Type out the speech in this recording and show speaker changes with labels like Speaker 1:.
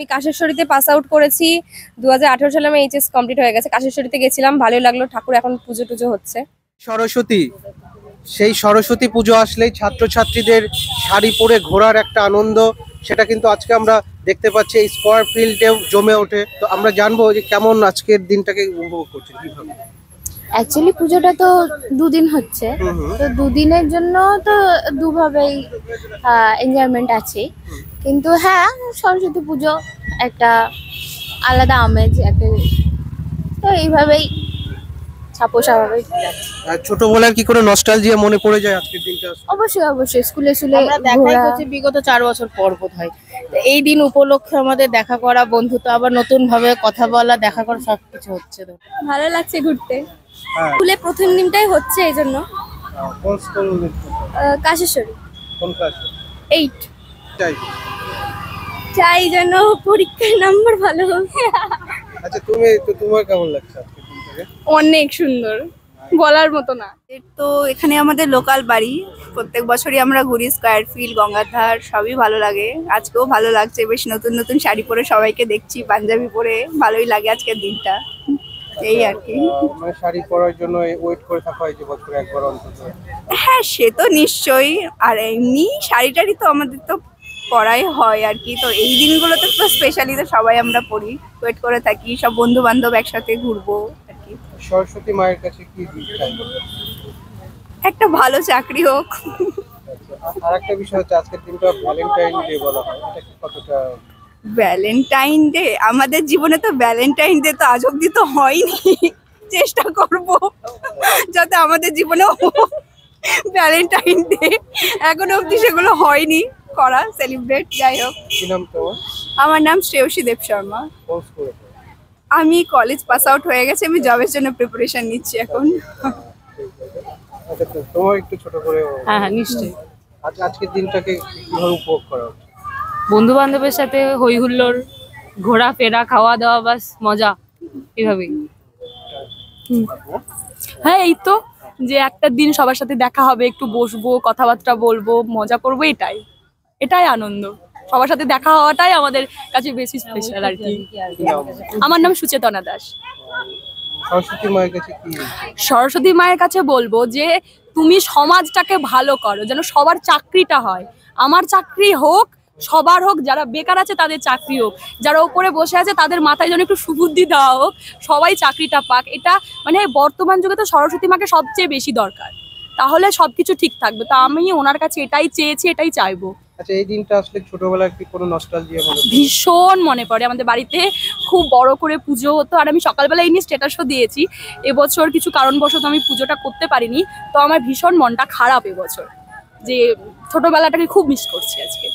Speaker 1: আমি কাশেশ্বরীতে pass out করেছি 2018 সালে। আমি এইচএস কমপ্লিট হয়ে গেছে, কাশেশ্বরীতে গেছিলাম, ভালোই লাগলো। ঠাকুর এখন পুজো টুজো হচ্ছে।
Speaker 2: সরস্বতী, সেই সরস্বতী পুজো আসলেই ছাত্রছাত্রীদের শাড়ি পরে ঘোরার একটা আনন্দ, সেটা কিন্তু আজকে আমরা দেখতে পাচ্ছি এই স্কয়ার ফিল্ডেও জমে ওঠে। তো আমরা জানবো যে কেমন আজকের দিনটাকে উপভোগ করছেন, কিভাবে।
Speaker 3: অ্যাকচুয়ালি পুজোটা তো দুদিন হচ্ছে, তো দুদিনের জন্য তো দুভাবেই এনজয়মেন্ট আছে। কিন্তু হ্যাঁ, সরস্বতী পুজো একটা আলাদা আমেজ একটা, তো এইভাবেই স্বাভাবিক।
Speaker 2: ছোটবেলার কি কোনো নস্টালজিয়া মনে পড়ে যায় আজকের দিনটা?
Speaker 3: অবশ্যই অবশ্যই, স্কুলে
Speaker 4: আমরা দেখাই হচ্ছে বিগত 4 বছর পর বোধহয়। তো এই দিন উপলক্ষে আমাদের দেখা করা, বন্ধুত্ব, আবার নতুন ভাবে কথা বলা, দেখা করা সবকিছু হচ্ছে। তো
Speaker 1: ভালো লাগছে ঘুরতে। স্কুলে প্রথম দিনটাই হচ্ছে, এই জন্য।
Speaker 2: কোন স্কুল?
Speaker 1: কাশেশ্বরী।
Speaker 2: কোন ক্লাসে?
Speaker 1: 8। চাই যেন পরীক্ষার নাম্বার ভালো হোক।
Speaker 2: আচ্ছা, তোমার কেমন লাগছে আজকের দিনটাকে?
Speaker 1: অনেক সুন্দর, বলার মতো না।
Speaker 5: তো এখানে আমাদের লোকাল বাড়ি, প্রত্যেক বছরই আমরা ঘুরি। স্কয়ার ফিল্ড, গঙ্গার ধার, সবই ভালো লাগে। আজকেও ভালো লাগছে, বেশ নতুন নতুন শাড়ি পরে সবাইকে দেখছি, পাঞ্জাবি পরে। ভালোই লাগে আজকের দিনটা, এই আর কি।
Speaker 2: মানে শাড়ি পরার জন্য ওয়েট করে থাকা হয় যে বছরে একবার অন্তত?
Speaker 5: হ্যাঁ, সে তো নিশ্চয়ই। আর এমনি শাড়ি টাড়ি তো আমাদের তো পরাই হয় আর কি। তো এই দিনগুলোতে তো স্পেশালি তো সবাই আমরা পরি, ওয়েট করে থাকি, সব বন্ধু বান্ধব একসাথে ঘুরবো আর কি।
Speaker 2: সরস্বতী মায়ের কাছে কি চাই?
Speaker 5: একটা ভালো চাকরি হোক।
Speaker 2: আর একটা বিষয় হচ্ছে আজকের দিনটা ভ্যালেন্টাইন ডে বলা হয়, এটা কি কতটা?
Speaker 5: ভ্যালেন্টাইন ডে আমাদের জীবনে তো ভ্যালেন্টাইন ডে তো আজ অব্দি তো হয়নি। চেষ্টা করব যাতে আমাদের জীবনেও ভ্যালেন্টাইন ডে, এখনো অব্দি সেগুলো হয়নি করা, সেলিব্রেট। যাই হোক,
Speaker 2: কি নাম তোমার?
Speaker 5: আমার নাম শ্রেয়সী দেব শর্মা।
Speaker 2: কোন স্কুলে?
Speaker 5: আমি কলেজ পাস আউট হয়ে গেছে, আমি জবের জন্য প্রিপারেশন নিচ্ছি এখন।
Speaker 2: আচ্ছা, তোমার একটু ছোট করে।
Speaker 4: হ্যাঁ হ্যাঁ, নিশ্চয়ই।
Speaker 2: আজকের দিনটাকে কিভাবে উপভোগ করা হচ্ছে?
Speaker 4: বন্ধু বান্ধবের সাথে হই হুল্লোড়, ঘোরাফেরা, খাওয়া দাওয়া, বাস মজা, এভাবেই। হ্যাঁ, এই তো, যে একটা দিন সবার সাথে দেখা হবে, একটু বসবো, কথাবার্তা বলবো, মজা করবো, এটাই আনন্দ। সবার সাথে দেখা হওয়াটাই আমাদের কাছে বেশি স্পেশাল আর কি। আমার নাম সুচেতনা দাস।
Speaker 2: সরস্বতী মায়ের কাছে কি?
Speaker 4: সরস্বতী মায়ের কাছে বলবো যে তুমি সমাজটাকে ভালো করো, যেন সবার চাকরিটা হয়। আমার চাকরি হোক, সবার হোক, যারা বেকার আছে তাদের চাকরি হোক, যারা উপরে বসে আছে তাদের মাথায় যেন একটু সুবুদ্ধি দেওয়া হোক, সবাই চাকরিটা পাক। এটা মানে বর্তমান যুগে তো সরস্বতী মাকে সবচেয়ে বেশি দরকার, তাহলে সবকিছু ঠিক থাকবে। তো আমি ওনার কাছে এটাই চেয়েছি, এটাই চাইবো।
Speaker 2: আচ্ছা, এই দিনটা আসলে ছোটবেলার কি কোনো নস্টালজিয়া মনে পড়ে?
Speaker 4: ভীষণ মনে পড়ে। আমাদের বাড়িতে খুব বড় করে পুজো হতো, আর আমি সকালবেলা এই নিয়ে স্ট্যাটাসও দিয়েছি। এবছর কিছু কারণবশত আমি পুজোটা করতে পারিনি, তো আমার ভীষণ মনটা খারাপ এবছর, যে ছোটবেলাটাকে খুব মিস করছি আজকে।